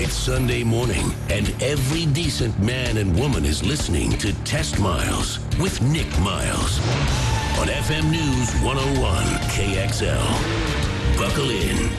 It's Sunday morning, and every decent man and woman is listening to Test Miles with Nick Miles on FM News 101 KXL. Buckle in.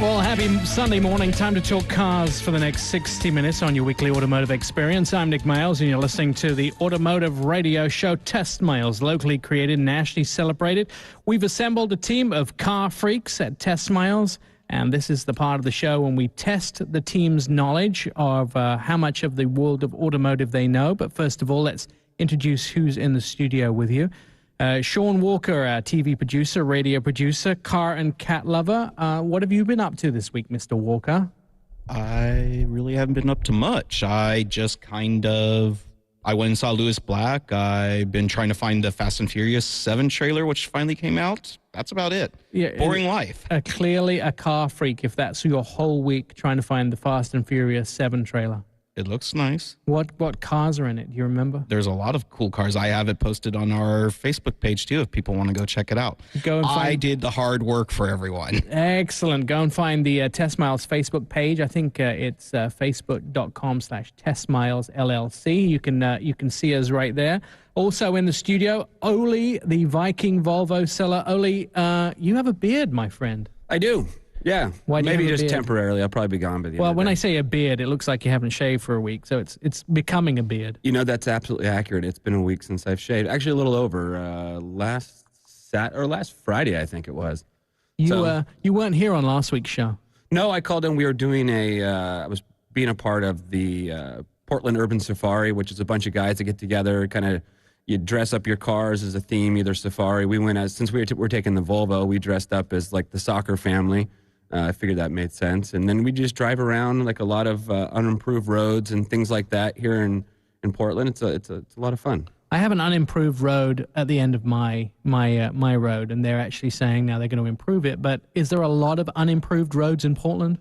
Well, happy Sunday morning. Time to talk cars for the next 60 minutes on your weekly automotive experience. I'm Nick Miles, and you're listening to the automotive radio show Test Miles, locally created, nationally celebrated. We've assembled a team of car freaks at Test Miles, and this is the part of the show when we test the team's knowledge of how much of the world of automotive they know. But first of all, let's introduce who's in the studio with you. Sean Walker, TV producer, radio producer, car and cat lover. What have you been up to this week, Mr. Walker? I really haven't been up to much. I went and saw Lewis Black. I've been trying to find the Fast and Furious 7 trailer, which finally came out. That's about it. Yeah, boring life. Clearly a car freak if that's your whole week trying to find the Fast and Furious 7 trailer. It looks nice. What cars are in it? Do you remember? There's a lot of cool cars. I have it posted on our Facebook page, too, if people want to go check it out. I did the hard work for everyone. Excellent. Go and find the Test Miles Facebook page. I think it's facebook.com/TestMilesLLC. You can see us right there. Also in the studio, Oli, the Viking Volvo seller. Oli, you have a beard, my friend. I do. Yeah, maybe just temporarily. I'll probably be gone by the end of the day. Well, when I say a beard, it looks like you haven't shaved for a week, so it's becoming a beard. You know, that's absolutely accurate. It's been a week since I've shaved. Actually, a little over. Last Friday, I think it was. You weren't here on last week's show. No, I called in. We were doing I was being a part of the Portland Urban Safari, which is a bunch of guys that get together, kind of. You dress up your cars as a theme, either safari. We went since we're taking the Volvo, we dressed up as like the soccer family. I figured that made sense. And then we just drive around like a lot of unimproved roads and things like that here in Portland. It's a lot of fun. I have an unimproved road at the end of my road, and they're actually saying now they're going to improve it. But is there a lot of unimproved roads in Portland?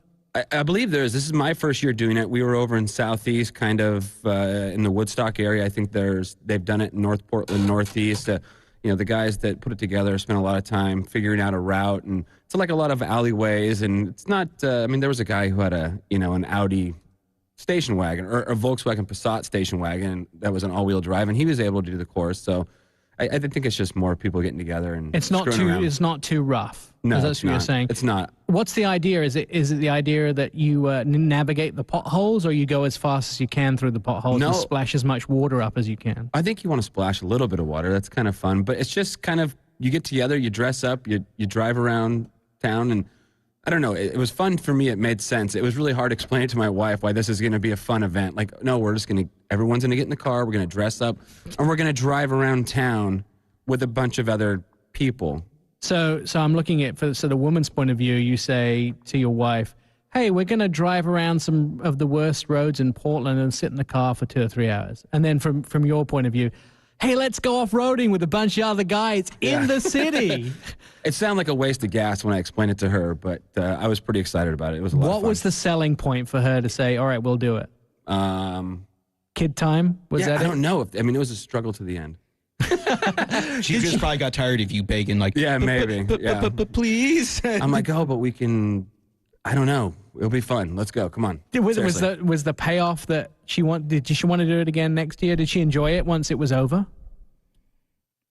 I believe there is. This is my first year doing it. We were over in Southeast, kind of in the Woodstock area. I think they've done it in North Portland, Northeast. The guys that put it together spent a lot of time figuring out a route, and it's like a lot of alleyways, and it's not, there was a guy who had an Audi station wagon or a Volkswagen Passat station wagon that was an all-wheel drive, and he was able to do the course. So I think it's just more people getting together and it's not too rough. No, that's what you're saying. It's not. What's the idea? Is it the idea that you navigate the potholes, or you go as fast as you can through the potholes and splash as much water up as you can? I think you want to splash a little bit of water. That's kind of fun, but it's just kind of you get together, you dress up, you drive around town, and I don't know. It was fun for me. It made sense. It was really hard to explain to my wife why this is going to be a fun event. Like, no, everyone's going to get in the car, we're going to dress up, and we're going to drive around town with a bunch of other people. So I'm looking at, the woman's point of view, you say to your wife, hey, we're going to drive around some of the worst roads in Portland and sit in the car for 2 or 3 hours. And then from your point of view, hey, let's go off-roading with a bunch of other guys in the city. It sounded like a waste of gas when I explained it to her, but I was pretty excited about it. It was a lot of fun. What was the selling point for her to say, all right, we'll do it? Kid time? Was that it? I don't know. It was a struggle to the end. She just probably got tired of you begging, like, yeah, maybe. Please. I'm like, but we can. I don't know. It'll be fun. Let's go. Come on. Was the payoff that she wanted? Did she want to do it again next year? Did she enjoy it once it was over?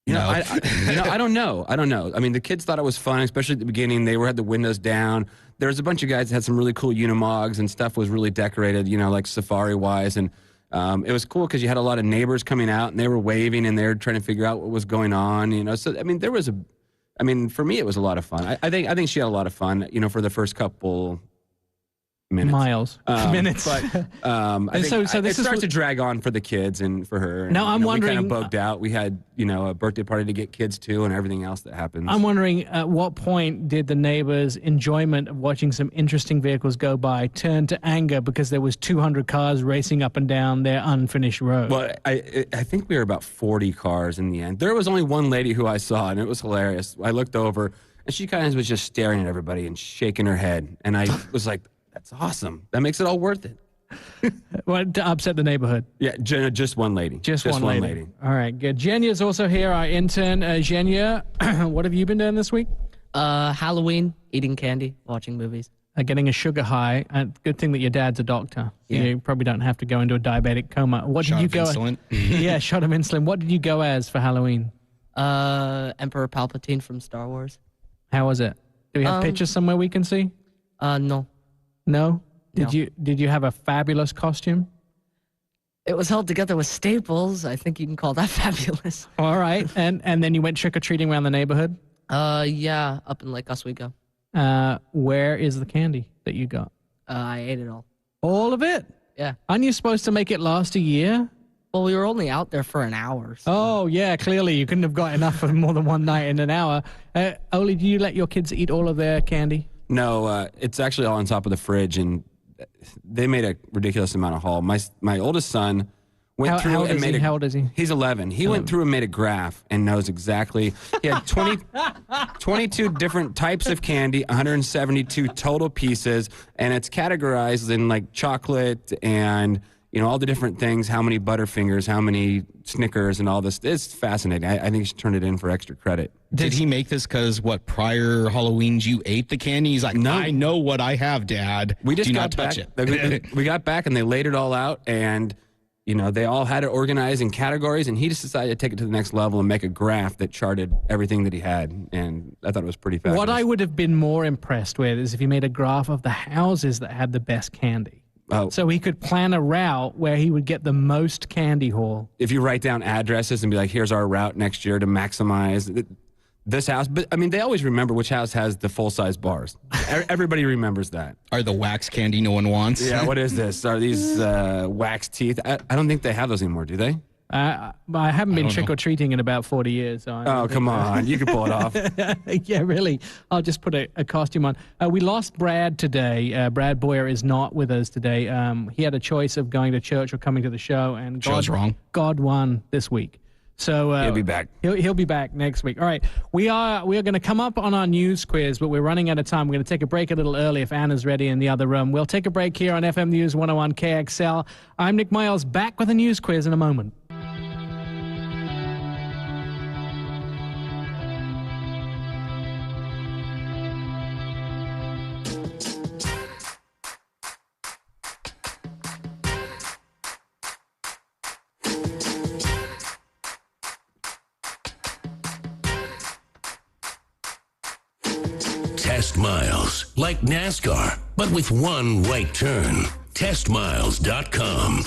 No. I don't know. I mean, the kids thought it was fun, especially at the beginning. They had the windows down. There was a bunch of guys that had some really cool Unimogs, and stuff was really decorated, like safari-wise, and it was cool because you had a lot of neighbors coming out, and they were waving, and they were trying to figure out what was going on, So, for me, it was a lot of fun. I think she had a lot of fun, for the first couple minutes. Minutes. But I think it starts to drag on for the kids and for her. Now, I'm wondering. We kind of bugged out. We had, a birthday party to get kids to and everything else that happens. I'm wondering, at what point did the neighbors' enjoyment of watching some interesting vehicles go by turn to anger because there was 200 cars racing up and down their unfinished road? Well, I think we were about 40 cars in the end. There was only one lady who I saw, and it was hilarious. I looked over, and she kind of was just staring at everybody and shaking her head. And I was like, that's awesome. That makes it all worth it. Well, to upset the neighborhood. Yeah, just one lady. Just one lady. All right, good. Jenya's also here, our intern. Jenya, what have you been doing this week? Halloween, eating candy, watching movies. Getting a sugar high. Good thing that your dad's a doctor. Yeah. You probably don't have to go into a diabetic coma. What Shot did you of go? insulin. Yeah, shot of insulin. What did you go as for Halloween? Emperor Palpatine from Star Wars. How was it? Do we have pictures somewhere we can see? No. No. No. Did you have a fabulous costume? It was held together with staples. I think you can call that fabulous. All right. And then you went trick or treating around the neighborhood. Yeah, up in Lake Oswego. Where is the candy that you got? I ate it all. All of it? Yeah. Aren't you supposed to make it last a year? Well, we were only out there for an hour. So. Oh, yeah, clearly you couldn't have got enough for more than one night in an hour. Oli, do you let your kids eat all of their candy? No, it's actually all on top of the fridge, and they made a ridiculous amount of haul. My oldest son went through and made How old is he? He's 11. He went through and made a graph and knows exactly. He had 22 different types of candy, 172 total pieces, and it's categorized in like chocolate and all the different things, how many Butterfingers, how many Snickers, and all this. It's fascinating. I think he should turn it in for extra credit. Did he make this because prior Halloweens you ate the candy? He's like, No. I know what I have, Dad. We just Do got not touch back. it. We got back and they laid it all out, and they all had it organized in categories, and he just decided to take it to the next level and make a graph that charted everything that he had, and I thought it was pretty fabulous. What I would have been more impressed with is if he made a graph of the houses that had the best candy. Oh. So he could plan a route where he would get the most candy haul. If you write down addresses and be like, here's our route next year to maximize this house. But, I mean, they always remember which house has the full-size bars. Everybody remembers that. Are the wax candy no one wants? Yeah, what is this? Are these wax teeth? I don't think they have those anymore, do they? I haven't been don't know. trick-or-treating in about 40 years. So Oh, come on. You can pull it off. Yeah, really. I'll just put a costume on. We lost Brad today. Brad Boyer is not with us today. He had a choice of going to church or coming to the show, and Chose wrong. God won this week. So He'll be back. He'll be back next week. All right, we are going to come up on our news quiz, but we're running out of time. We're going to take a break a little early if Anna's ready in the other room. We'll take a break here on FM News 101 KXL. I'm Nick Miles, back with a news quiz in a moment. Test Miles, like NASCAR, but with one right turn. TestMiles.com.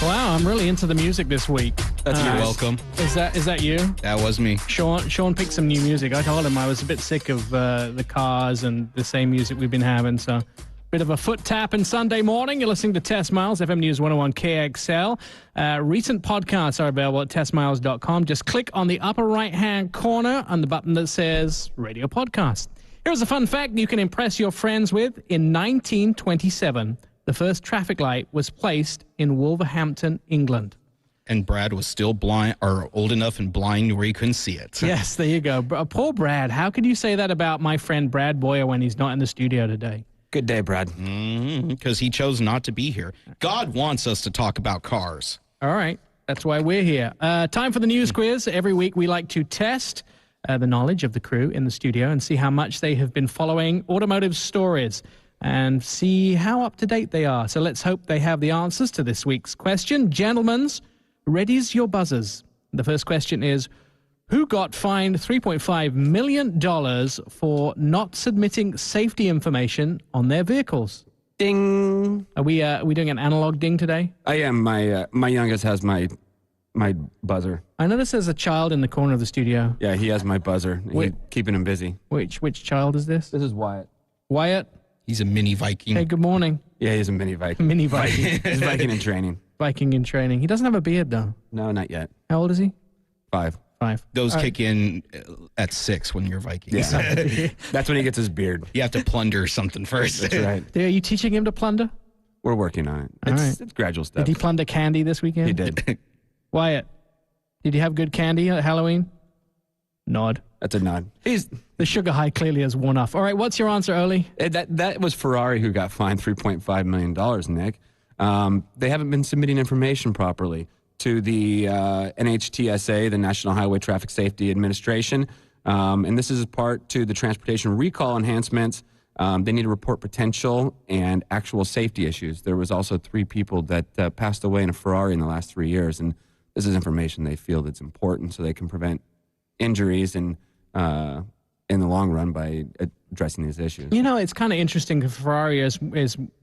Wow, I'm really into the music this week. That's You're nice. welcome. Is that you? That was me. Sean picked some new music. I told him I was a bit sick of the cars and the same music we've been having, so bit of a foot tap in Sunday morning. You're listening to Test Miles, FM News 101 KXL. Recent podcasts are available at testmiles.com. Just click on the upper right-hand corner on the button that says Radio Podcast. Here's a fun fact you can impress your friends with. In 1927, the first traffic light was placed in Wolverhampton, England. And Brad was still blind, or old enough and blind where he couldn't see it. Yes, there you go. Poor Brad. How could you say that about my friend Brad Boyer when he's not in the studio today? Good day, Brad. Because he chose not to be here. God wants us to talk about cars. All right. That's why we're here. Time for the news quiz. Every week we like to test the knowledge of the crew in the studio and see how much they have been following automotive stories and see how up to date they are. So let's hope they have the answers to this week's question. Gentlemen's, ready's your buzzers. The first question is, who got fined $3.5 million for not submitting safety information on their vehicles? Ding. Are we doing an analog ding today? I am. My youngest has my buzzer. I notice there's a child in the corner of the studio. Yeah, he has my buzzer. Wait. Keeping him busy. Which child is this? This is Wyatt. Wyatt? He's a mini Viking. Hey, good morning. Yeah, he's a mini Viking. Mini Viking. He's Viking in training. Viking in training. He doesn't have a beard, though. No, not yet. How old is he? 5. 5. Those All right. kick in at 6 when you're Vikings. Yeah. That's when he gets his beard. You have to plunder something first. That's right. Are you teaching him to plunder? We're working on it. All It's, right. it's gradual steps. Did he plunder candy this weekend? He did. Wyatt, did you have good candy at Halloween? Nod. That's a nod. The sugar high clearly has worn off. All right, what's your answer, Oli? That was Ferrari who got fined $3.5 million, Nick. They haven't been submitting information properly to the NHTSA, the National Highway Traffic Safety Administration. And this is part to the transportation recall enhancements. They need to report potential and actual safety issues. There was also 3 people that passed away in a Ferrari in the last 3 years, and this is information they feel that's important so they can prevent injuries and in the long run by addressing these issues. You know, it's kind of interesting because Ferrari is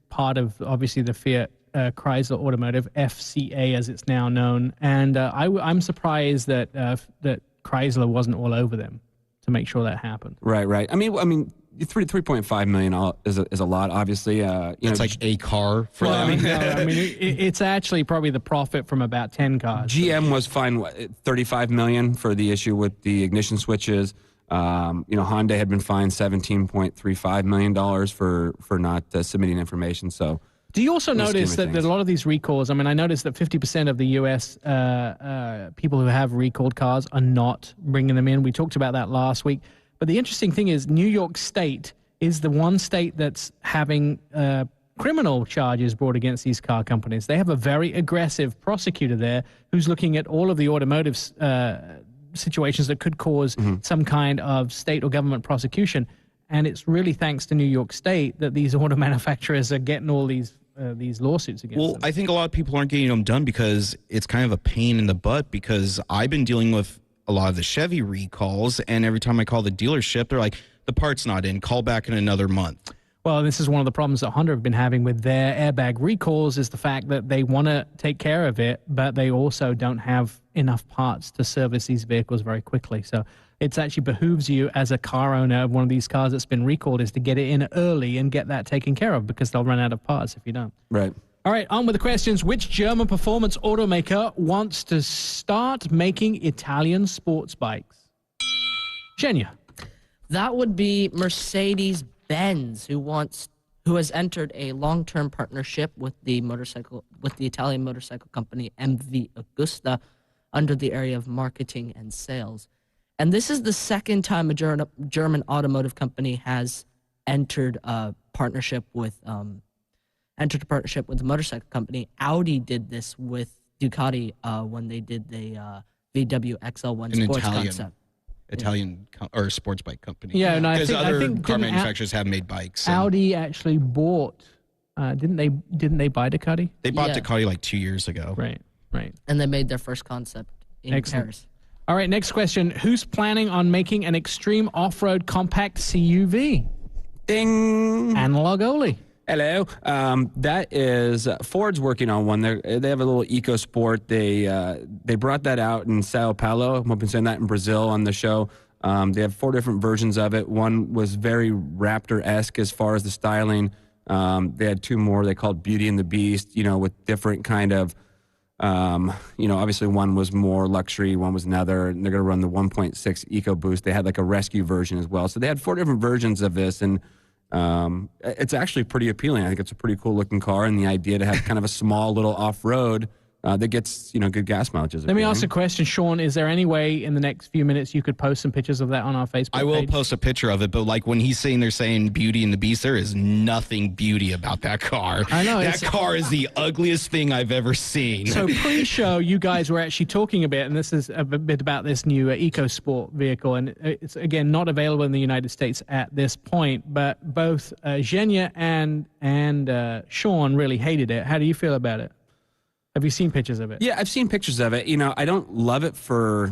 part of, obviously, the Fiat Chrysler Automotive, FCA as it's now known, and I'm surprised that that Chrysler wasn't all over them to make sure that happened. Right. I mean, 3.5 million is a lot. Obviously, it's like a car for them. It's actually probably the profit from about 10 cars. GM was fined $35 million for the issue with the ignition switches. Honda had been fined $17.35 million for not submitting information. So. Do you also notice that a lot of these recalls, I mean, I noticed that 50% of the U.S. People who have recalled cars are not bringing them in. We talked about that last week. But the interesting thing is New York State is the one state that's having criminal charges brought against these car companies. They have a very aggressive prosecutor there who's looking at all of the automotive situations that could cause some kind of state or government prosecution. And it's really thanks to New York State that these auto manufacturers are getting all these lawsuits against them. I think a lot of people aren't getting them done because it's kind of a pain in the butt, because I've been dealing with a lot of the Chevy recalls, and every time I call the dealership, they're like, the part's not in, call back in another month. Well, this is one of the problems that Honda have been having with their airbag recalls, is the fact that they want to take care of it, but they also don't have enough parts to service these vehicles very quickly. So it actually behooves you as a car owner of one of these cars that's been recalled is to get it in early and get that taken care of, because they'll run out of parts if you don't. Right. All right, on with the questions. Which German performance automaker wants to start making Italian sports bikes? Genya. That would be Mercedes-Benz, who has entered a long-term partnership with the Italian motorcycle company MV Agusta under the area of marketing and sales. And this is the second time a German automotive company has entered a partnership with the motorcycle company. Audi did this with Ducati when they did the VW XL1 sports concept. Italian or sports bike company. Yeah, and because other car manufacturers have made bikes. Audi actually bought, didn't they buy Ducati? They bought Ducati like 2 years ago. Right. And they made their first concept in Paris. All right, next question. Who's planning on making an extreme off-road compact CUV? Ding! Analog Oli. Hello. That is Ford's working on one. They have a little EcoSport. They brought that out in Sao Paulo. I'm hoping to send that in Brazil on the show. They have 4 different versions of it. One was very Raptor-esque as far as the styling. They had 2 more they called Beauty and the Beast, with different kind of, obviously one was more luxury, one was another, and they're going to run the 1.6 EcoBoost. They had like a rescue version as well. So they had 4 different versions of this, and it's actually pretty appealing. I think it's a pretty cool looking car, and the idea to have kind of a small little off-road that gets, good gas mileage. Let me ask a question, Sean. Is there any way in the next few minutes you could post some pictures of that on our Facebook page? I will post a picture of it, but like when he's saying Beauty and the Beast, there is nothing beauty about that car. I know. That car is the ugliest thing I've ever seen. So pre-show, you guys were actually talking a bit, and this is a bit about this new EcoSport vehicle, and it's, again, not available in the United States at this point, but both Genya and Sean really hated it. How do you feel about it? Have you seen pictures of it? Yeah, I've seen pictures of it. I don't love it for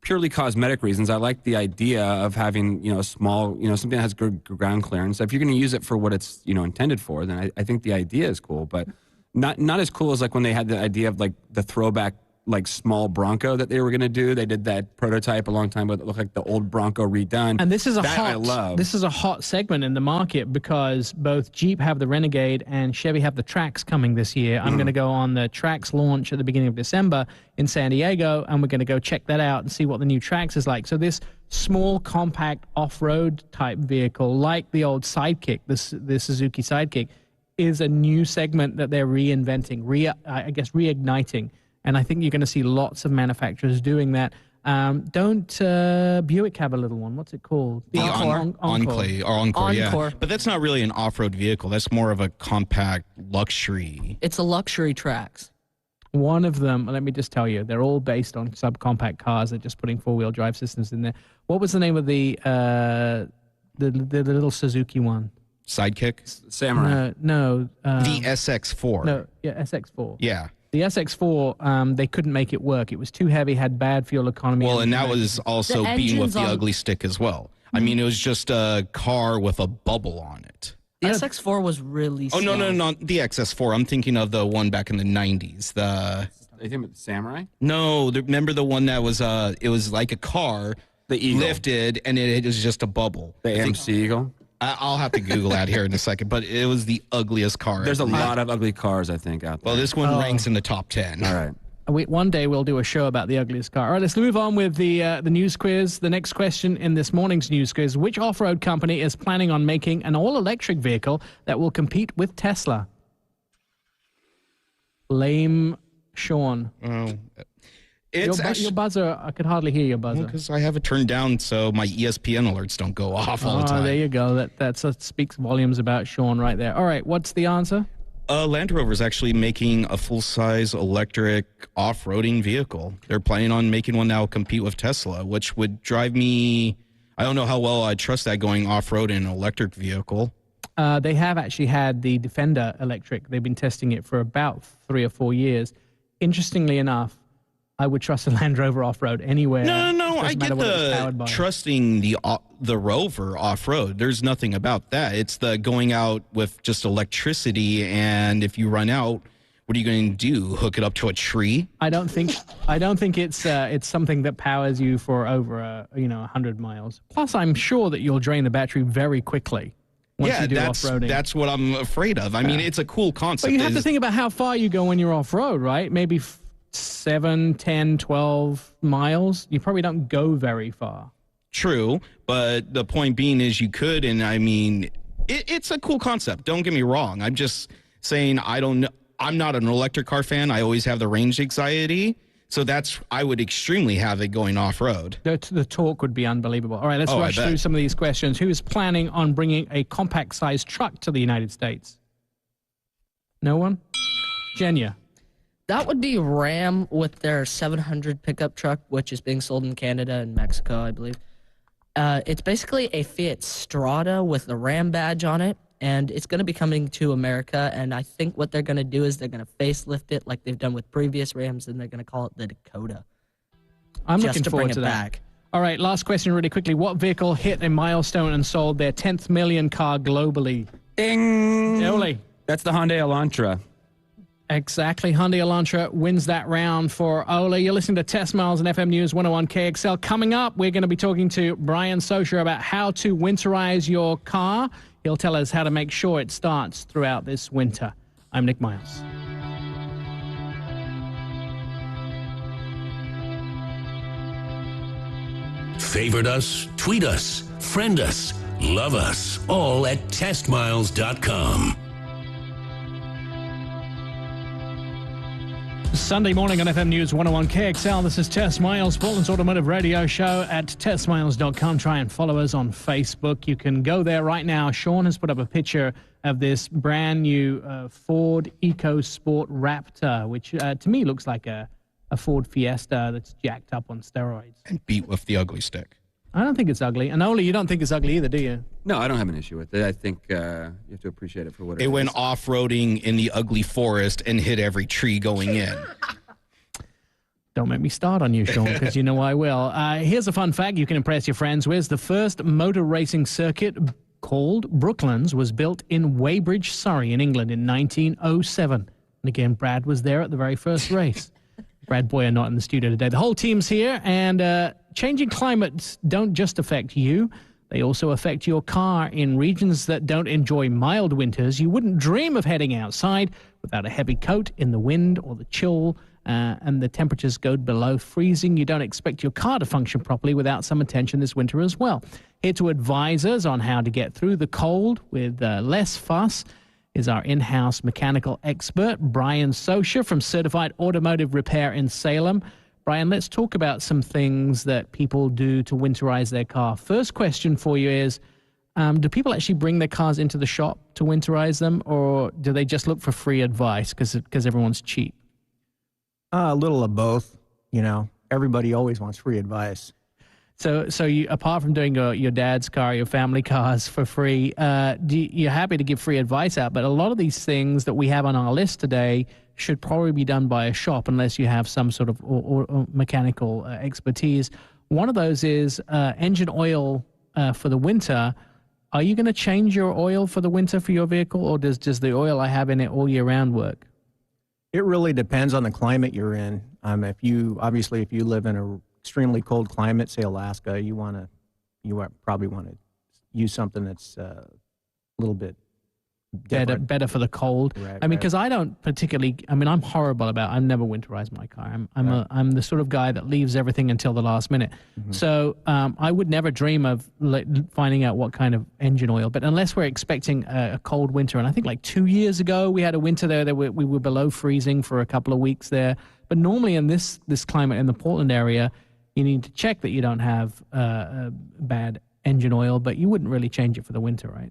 purely cosmetic reasons. I like the idea of having, a small, something that has good ground clearance. If you're going to use it for what it's, intended for, then I think the idea is cool, but not as cool as like when they had the idea of like the throwback, like small Bronco that they were going to do. They did that prototype a long time ago that looked like the old Bronco redone. And this is I love. This is a hot segment in the market because both Jeep have the Renegade and Chevy have the Trax coming this year. I'm going to go on the Trax launch at the beginning of December in San Diego, and we're going to go check that out and see what the new Trax is like. So this small, compact, off-road type vehicle, like the old Sidekick, the Suzuki Sidekick, is a new segment that they're reinventing, reigniting. And I think you're going to see lots of manufacturers doing that. Don't Buick have a little one? What's it called? The Encore, yeah. But that's not really an off-road vehicle. That's more of a compact luxury. It's a luxury Trax. One of them, let me just tell you, they're all based on subcompact cars. They're just putting four-wheel drive systems in there. What was the name of the little Suzuki one? Sidekick? Samurai. No. The SX4. No, yeah, SX4. Yeah. The SX4, they couldn't make it work. It was too heavy, had bad fuel economy. Well, and that was also The being with engine's the on- ugly stick as well. I mean, it was just a car with a bubble on it. The SX4 was really Oh, slow. no, not the XS4. I'm thinking of the one back in the 90s. Are you talking about the Samurai? Remember the one that was, it was like a car The Eagle. lifted, and it was just a bubble. The AMC Eagle? I'll have to Google that here in a second, but it was the ugliest car. There's a lot of ugly cars, I think, out there. Well, this one ranks in the top 10. All right. One day we'll do a show about the ugliest car. All right, let's move on with the news quiz. The next question in this morning's news quiz: which off-road company is planning on making an all-electric vehicle that will compete with Tesla? Lame Sean. Oh, it's Your buzzer, I could hardly hear your buzzer. because I have it turned down so my ESPN alerts don't go off all the time. There you go. That speaks volumes about Sean right there. All right, what's the answer? Land Rover is actually making a full-size electric off-roading vehicle. They're planning on making one that will compete with Tesla, which would drive me... I don't know how well I trust that going off-road in an electric vehicle. They have actually had the Defender electric. They've been testing it for about 3 or 4 years. Interestingly enough, I would trust a Land Rover off-road anywhere. No. Doesn't I matter get what it's powered by. the trusting the Rover off-road. There's nothing about that. It's the going out with just electricity, and if you run out, what are you going to do? Hook it up to a tree? I don't think it's something that powers you for over 100 miles. Plus, I'm sure that you'll drain the battery very quickly once you do off-roading. That's what I'm afraid of. I mean, it's a cool concept. But you have to think about how far you go when you're off-road, right? Maybe 7, 10, 12 miles. You probably don't go very far. True, but the point being is you could, and I mean, it's a cool concept. Don't get me wrong. I'm just saying I'm not an electric car fan. I always have the range anxiety. So I would extremely have it going off-road. The torque would be unbelievable. All right, let's rush through some of these questions. Who is planning on bringing a compact-sized truck to the United States? No one? Jenya. That would be Ram with their 700 pickup truck, which is being sold in Canada and Mexico, I believe. It's basically a Fiat Strada with a Ram badge on it, and it's going to be coming to America, and I think what they're going to do is they're going to facelift it like they've done with previous Rams, and they're going to call it the Dakota. I'm just looking to forward bring to it that. back. All right, last question really quickly. What vehicle hit a milestone and sold their 10th million car globally? Ding! Oli. That's the Hyundai Elantra. Exactly. Hyundai Elantra wins that round for Ola. You're listening to Test Miles and FM News 101 KXL. Coming up, we're going to be talking to Brian Socher about how to winterize your car. He'll tell us how to make sure it starts throughout this winter. I'm Nick Miles. Favorite us, tweet us, friend us, love us, all at testmiles.com. Sunday morning on FM News 101 KXL. This is Test Miles, Portland's automotive radio show at testmiles.com. Try and follow us on Facebook. You can go there right now. Sean has put up a picture of this brand new Ford EcoSport Raptor, which to me looks like a Ford Fiesta that's jacked up on steroids. And beat with the ugly stick. I don't think it's ugly. And Oli, you don't think it's ugly either, do you? No, I don't have an issue with it. I think you have to appreciate it for what it is. It went off-roading in the ugly forest and hit every tree going in. Don't make me start on you, Sean, because you know I will. Here's a fun fact you can impress your friends with. The first motor racing circuit, called Brooklands, was built in Weybridge, Surrey, in England in 1907. And again, Brad was there at the very first race. Brad Boyer not in the studio today. The whole team's here, and changing climates don't just affect you. They also affect your car. In regions that don't enjoy mild winters, you wouldn't dream of heading outside without a heavy coat in the wind or the chill, and the temperatures go below freezing. You don't expect your car to function properly without some attention this winter as well. Here to advise us on how to get through the cold with less fuss is our in-house mechanical expert, Brian Socher from Certified Automotive Repair in Salem. Brian, let's talk about some things that people do to winterize their car. First question for you is, do people actually bring their cars into the shop to winterize them, or do they just look for free advice because everyone's cheap? A little of both. Everybody always wants free advice. So you, apart from doing your dad's car, your family cars for free, you're happy to give free advice out, but a lot of these things that we have on our list today should probably be done by a shop unless you have some sort of or mechanical expertise. One of those is engine oil for the winter. Are you going to change your oil for the winter for your vehicle, or does the oil I have in it all year round work? It really depends on the climate you're in. If you live in a extremely cold climate, say Alaska, you probably want to use something that's a little bit different. Better for the cold. Right, I mean, because I don't particularly. I mean, I'm horrible about. I've never winterized my car. I'm the sort of guy that leaves everything until the last minute. Mm-hmm. So I would never dream of finding out what kind of engine oil. But unless we're expecting a cold winter, and I think like 2 years ago we had a winter there that we were below freezing for a couple of weeks there. But normally in this climate in the Portland area, you need to check that you don't have bad engine oil, but you wouldn't really change it for the winter, right?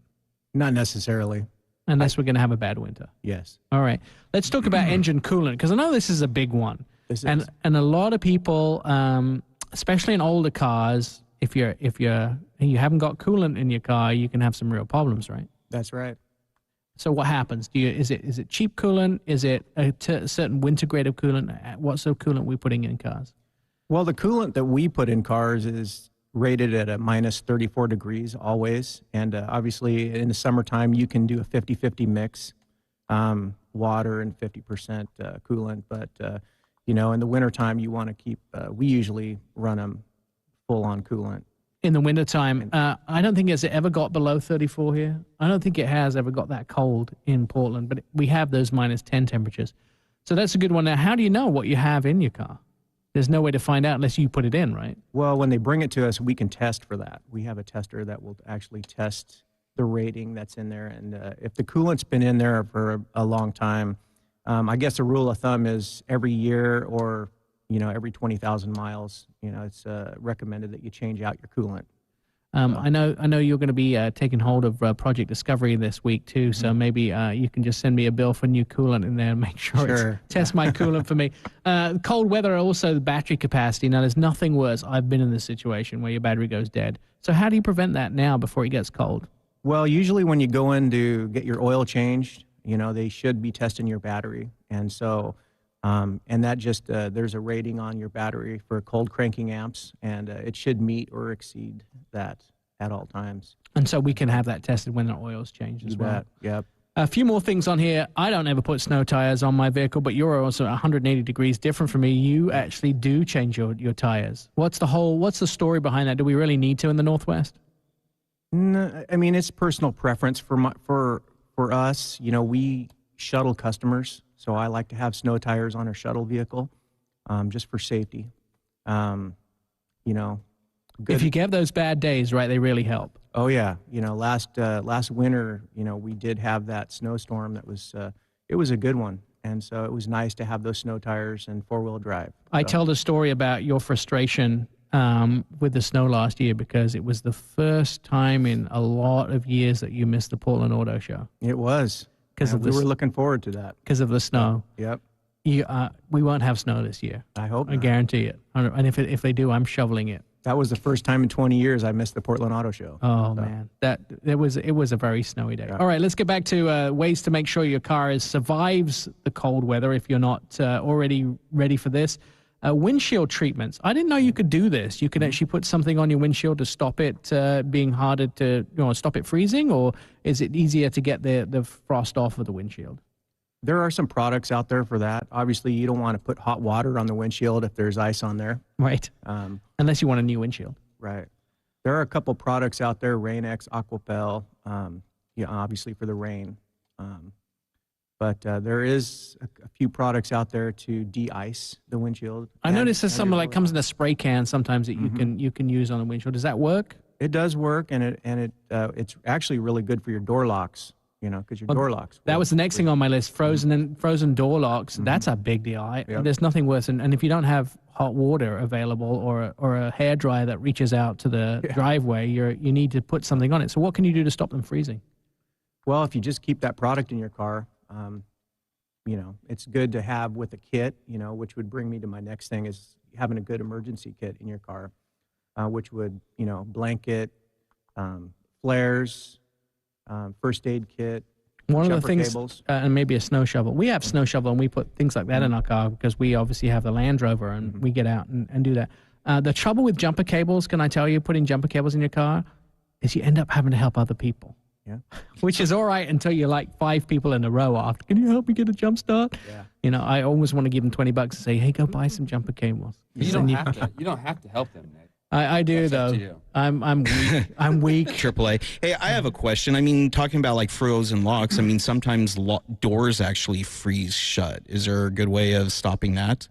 Not necessarily. Unless we're going to have a bad winter. Yes. All right. Let's talk about engine coolant, because I know this is a big one. And a lot of people, especially in older cars, if you haven't got coolant in your car, you can have some real problems, right? That's right. So what happens? Is it cheap coolant? Is it a certain winter grade of coolant? What sort of coolant are we putting in cars? Well, the coolant that we put in cars is rated at a minus 34 degrees always. And obviously in the summertime, you can do a 50-50 mix, water and 50% coolant. But, in the wintertime, you want to keep, we usually run them full on coolant. In the wintertime, I don't think it's ever got below 34 here. I don't think it has ever got that cold in Portland, but we have those minus 10 temperatures. So that's a good one. Now, how do you know what you have in your car? There's no way to find out unless you put it in, right? Well, when they bring it to us, we can test for that. We have a tester that will actually test the rating that's in there. And if the coolant's been in there for a long time, I guess a rule of thumb is every year or, every 20,000 miles, it's recommended that you change out your coolant. I know you're going to be taking hold of Project Discovery this week too, so maybe you can just send me a bill for new coolant in there and make sure test my coolant for me. Cold weather, also the battery capacity. Now, there's nothing worse. I've been in this situation where your battery goes dead. So how do you prevent that now before it gets cold? Well, usually when you go in to get your oil changed, they should be testing your battery. And so, and that just, there's a rating on your battery for cold cranking amps, and it should meet or exceed that at all times. And so we can have that tested when the oil's changed as well. Yep. A few more things on here. I don't ever put snow tires on my vehicle, but you're also 180 degrees different from me. You actually do change your tires. What's the story behind that? Do we really need to in the Northwest? No, I mean, it's personal preference for us. We shuttle customers, so I like to have snow tires on our shuttle vehicle, just for safety. Good. If you get those bad days, right, they really help. Oh yeah, last winter, we did have that snowstorm that was it was a good one, and so it was nice to have those snow tires and four-wheel drive. I told a story about your frustration with the snow last year because it was the first time in a lot of years that you missed the Portland Auto Show. It was. We were looking forward to that. Because of the snow. Yep. We won't have snow this year. I hope not. I guarantee it. And if they do, I'm shoveling it. That was the first time in 20 years I missed the Portland Auto Show. Oh, man. It was a very snowy day. Yeah. All right, let's get back to ways to make sure your car survives the cold weather if you're not already ready for this. Windshield treatments. I didn't know you could do this. You can actually put something on your windshield to stop it being harder to stop it freezing, or is it easier to get the frost off of the windshield? There are some products out there for that. Obviously, you don't want to put hot water on the windshield if there's ice on there. Right. Unless you want a new windshield. Right. There are a couple products out there, Rain-X, Aquapel, obviously for the rain. But there is a few products out there to de-ice the windshield. I noticed there's some comes in a spray can sometimes that you can use on the windshield. Does that work? It does work, and it's actually really good for your door locks. Because your door locks. That was the next thing on my list, frozen door locks. That's a big deal. There's nothing worse. And if you don't have hot water available or a hairdryer that reaches out to the driveway, you need to put something on it. So what can you do to stop them freezing? Well, if you just keep that product in your car, it's good to have with a kit, which would bring me to my next thing is having a good emergency kit in your car, which would, blanket, flares, first aid kit, One of the jumper things, cables. and maybe a snow shovel. We have snow shovel, and we put things like that in our car because we obviously have the Land Rover, and we get out and do that. The trouble with jumper cables, can I tell you, putting jumper cables in your car, is you end up having to help other people. Yeah. Which is all right until you're like 5 people in a row after. Can you help me get a jump start? Yeah. I always want to give them $20 and say, hey, go buy some jumper cables. You don't have to. You don't have to help them, Nick. I do, That's up though. to you. I'm weak. I'm weak. AAA. Hey, I have a question. I mean, talking about like frozen locks, I mean, sometimes doors actually freeze shut. Is there a good way of stopping that?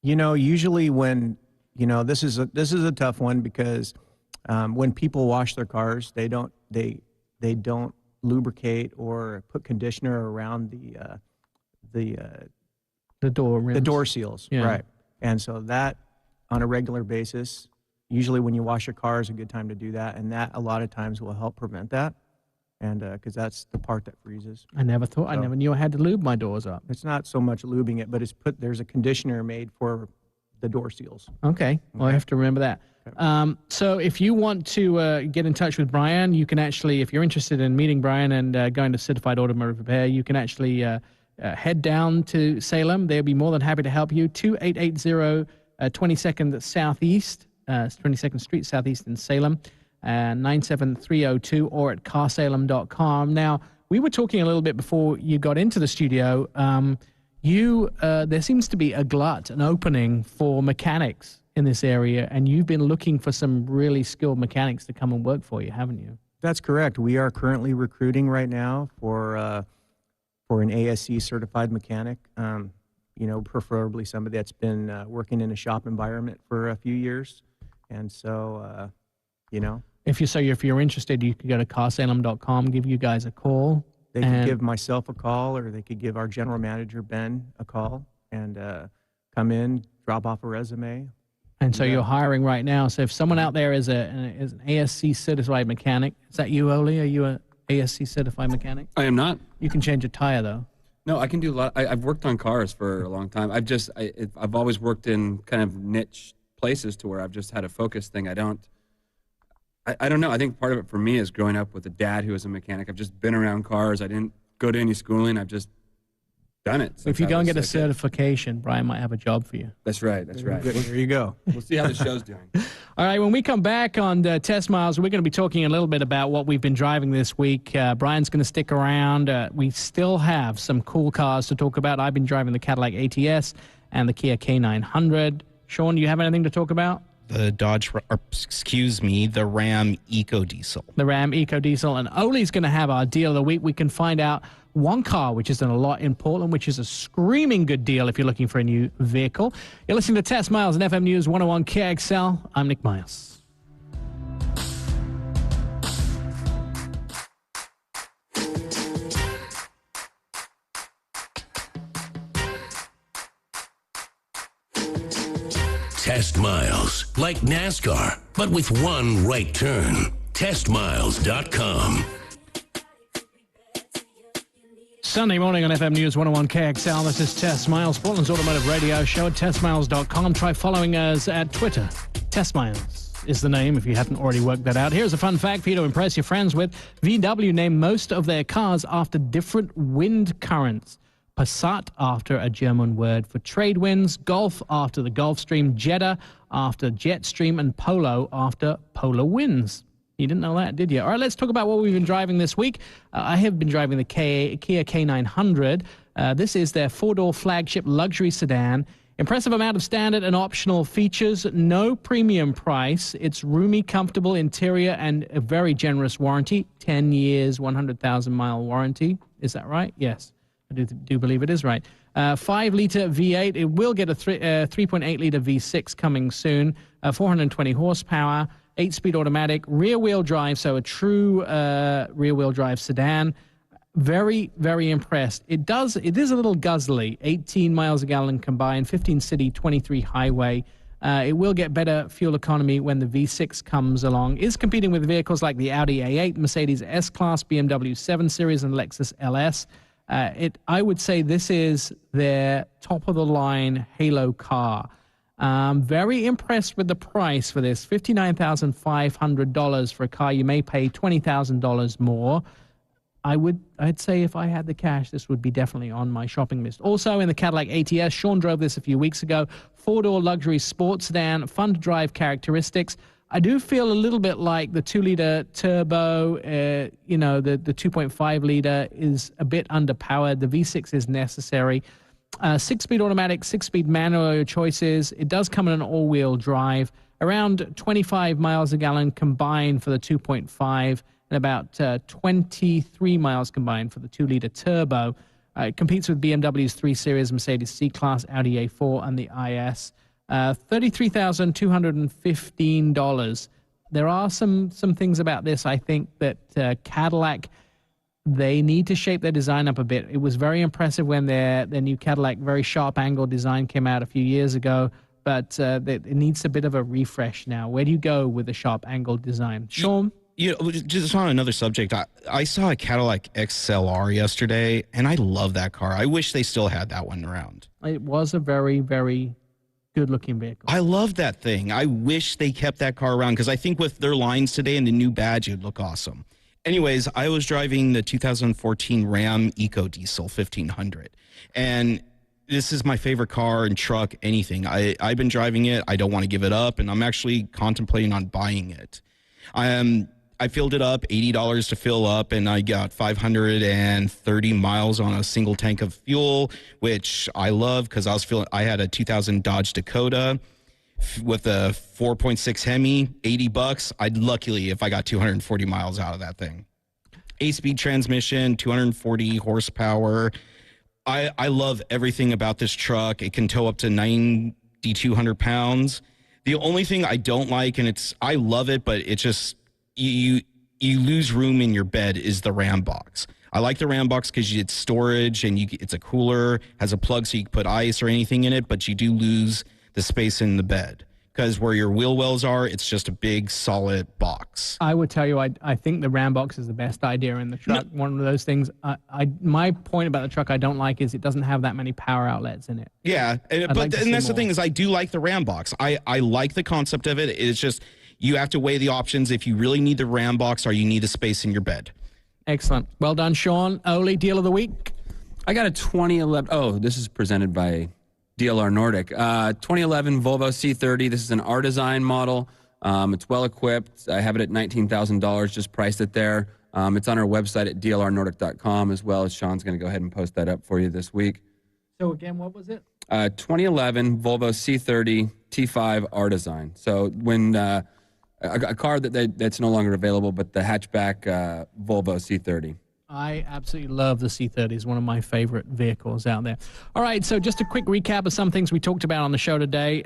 Usually when, this is a tough one because when people wash their cars, they don't lubricate or put conditioner around the door rims. the door seals. Yeah. Right. And so that on a regular basis, usually when you wash your car is a good time to do that. And that a lot of times will help prevent that. And because that's the part that freezes. I never knew I had to lube my doors up. It's not so much lubing it, but there's a conditioner made for the door seals. Okay. Well, I have to remember that. So if you want to get in touch with Brian, you can actually, if you're interested in meeting Brian and going to Certified Automotive Repair, you can actually head down to Salem. They'll be more than happy to help you. 2880 22nd Southeast, 22nd Street Southeast in Salem, 97302, or at carsalem.com. Now, we were talking a little bit before you got into the studio. There seems to be an opening for mechanics in this area, and you've been looking for some really skilled mechanics to come and work for you, haven't you? That's correct. We are currently recruiting right now for an ASC certified mechanic. Preferably somebody that's been working in a shop environment for a few years, and so If you're interested, you could go to carsalem.com, give you guys a call. They could give myself a call, or they could give our general manager Ben a call and come in, drop off a resume. And so you're hiring right now. So if someone out there is an ASC certified mechanic, is that you, Oli? Are you an ASC certified mechanic? I am not. You can change a tire, though. No, I can do a lot. I've worked on cars for a long time. I've always worked in kind of niche places to where I've just had a focus thing. I don't know. I think part of it for me is growing up with a dad who was a mechanic. I've just been around cars. I didn't go to any schooling. I've just done it. If you go and get a certification, Brian might have a job for you. That's right. There you go. We'll see how the show's doing. All right, when we come back on Test Miles, we're going to be talking a little bit about what we've been driving this week. Brian's going to stick around. We still have some cool cars to talk about. I've been driving the Cadillac ATS and the Kia K900. Sean, do you have anything to talk about? The the Ram EcoDiesel. The Ram EcoDiesel. And Oli's going to have our deal of the week. We can find out one car which has done a lot in Portland, which is a screaming good deal if you're looking for a new vehicle. You're listening to Test Miles on FM News 101 KXL. I'm Nick Miles. Test Miles, like NASCAR, but with one right turn. TestMiles.com. Sunday morning on FM News 101 KXL. This is Test Miles, Portland's automotive radio show at TestMiles.com. Try following us at Twitter. Test Miles is the name if you haven't already worked that out. Here's a fun fact for you to impress your friends with. VW named most of their cars after different wind currents. Passat after a German word for trade winds, Golf after the Gulf Stream, Jetta after jet stream, and Polo after polar winds. You didn't know that, did you? All right, let's talk about what we've been driving this week. I have been driving the Kia K900. This is their four-door flagship luxury sedan. Impressive amount of standard and optional features. No premium price. It's roomy, comfortable interior and a very generous warranty. 10 years, 100,000-mile warranty. Is that right? Yes. I do believe it is right. 5-liter V8. It will get a 3.8-liter V6 coming soon. 420 horsepower, 8-speed automatic, rear-wheel drive, so a true rear-wheel drive sedan. Very, very impressed. It is a little guzzly. 18 miles a gallon combined, 15 city, 23 highway. It will get better fuel economy when the V6 comes along. Is competing with vehicles like the Audi A8, Mercedes S-Class, BMW 7 Series, and Lexus LS. I would say this is their top-of-the-line Halo car. Very impressed with the price for this, $59,500 for a car. You may pay $20,000 more. I'd say if I had the cash, this would be definitely on my shopping list. Also in the Cadillac ATS, Sean drove this a few weeks ago. 4-door luxury sports sedan, fun to drive characteristics. I do feel a little bit like the 2-liter turbo, the 2.5-liter is a bit underpowered. The V6 is necessary. 6-speed automatic, 6-speed manual, your choices. It does come in an all-wheel drive. Around 25 miles a gallon combined for the 2.5 and about 23 miles combined for the 2-liter turbo. It competes with BMW's 3 Series, Mercedes C-Class, Audi A4, and the IS. $33,215. There are some things about this, I think, that Cadillac, they need to shape their design up a bit. It was very impressive when their new Cadillac very sharp angle design came out a few years ago, but it needs a bit of a refresh now. Where do you go with the sharp angle design? Sean? Just on another subject, I saw a Cadillac XLR yesterday, and I love that car. I wish they still had that one around. It was a very, very good-looking vehicle. I love that thing. I wish they kept that car around because I think with their lines today and the new badge, it would look awesome. Anyways, I was driving the 2014 Ram EcoDiesel 1500, and this is my favorite car and truck, anything. I've been driving it. I don't want to give it up, and I'm actually contemplating on buying it. I filled it up, $80 to fill up, and I got 530 miles on a single tank of fuel, which I love because I had a 2000 Dodge Dakota with a 4.6 Hemi, $80. Luckily, if I got 240 miles out of that thing. 8-speed transmission, 240 horsepower. I love everything about this truck. It can tow up to 9,200 pounds. The only thing I don't like, and I love it, but it's just, you lose room in your bed, is the Ram box. I like the Ram box because it's storage and it's a cooler, has a plug so you can put ice or anything in it, but you do lose the space in the bed because where your wheel wells are, it's just a big solid box. I would tell you, I think the Ram box is the best idea in the truck. No. One of those things. My point about the truck I don't like is it doesn't have that many power outlets in it. Yeah, and that's the thing is I do like the Ram box. I like the concept of it. It's just, you have to weigh the options if you really need the Ram box or you need the space in your bed. Excellent. Well done, Sean. Oli, deal of the week? I got a 2011. Oh, this is presented by DLR Nordic. 2011 Volvo C30. This is an R-Design model. It's well-equipped. I have it at $19,000, just priced it there. It's on our website at dlrnordic.com as well. As Sean's going to go ahead and post that up for you this week. So again, what was it? 2011 Volvo C30 T5 R-Design. So when... a car that's no longer available, but the hatchback Volvo C30. I absolutely love the C30. It's one of my favorite vehicles out there. All right, so just a quick recap of some things we talked about on the show today.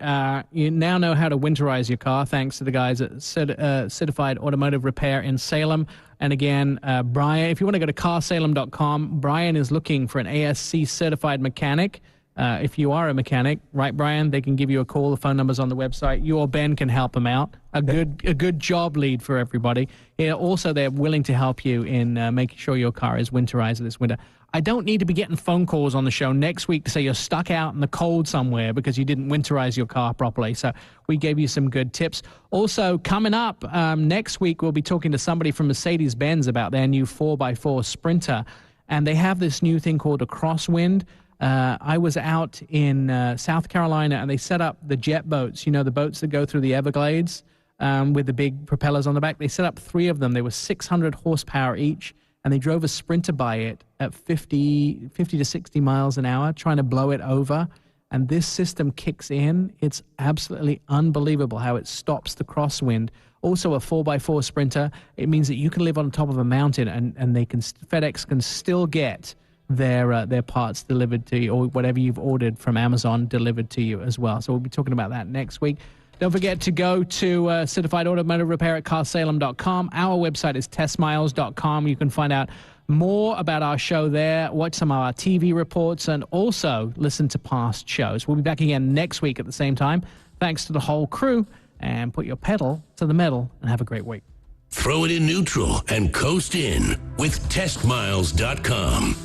You now know how to winterize your car thanks to the guys at Certified Automotive Repair in Salem. And again, Brian, if you want to go to carsalem.com, Brian is looking for an ASC certified mechanic. If you are a mechanic, right, Brian, they can give you a call. The phone number's on the website. You or Ben can help them out. A good job lead for everybody. Yeah, also, they're willing to help you in making sure your car is winterized this winter. I don't need to be getting phone calls on the show next week to say you're stuck out in the cold somewhere because you didn't winterize your car properly. So we gave you some good tips. Also, coming up next week, we'll be talking to somebody from Mercedes-Benz about their new 4x4 Sprinter. And they have this new thing called a crosswind. I was out in South Carolina, and they set up the jet boats, the boats that go through the Everglades with the big propellers on the back. They set up 3 of them. They were 600 horsepower each, and they drove a Sprinter by it at 50 to 60 miles an hour, trying to blow it over. And this system kicks in. It's absolutely unbelievable how it stops the crosswind. Also, a 4x4 Sprinter, it means that you can live on top of a mountain, and FedEx can still get their parts delivered to you, or whatever you've ordered from Amazon delivered to you as well. So we'll be talking about that next week. Don't forget to go to Certified Automotive Repair at carsalem.com. Our website is testmiles.com. You can find out more about our show there, watch some of our TV reports, and also listen to past shows. We'll be back again next week at the same time. Thanks to the whole crew, and put your pedal to the metal, and have a great week. Throw it in neutral and coast in with testmiles.com.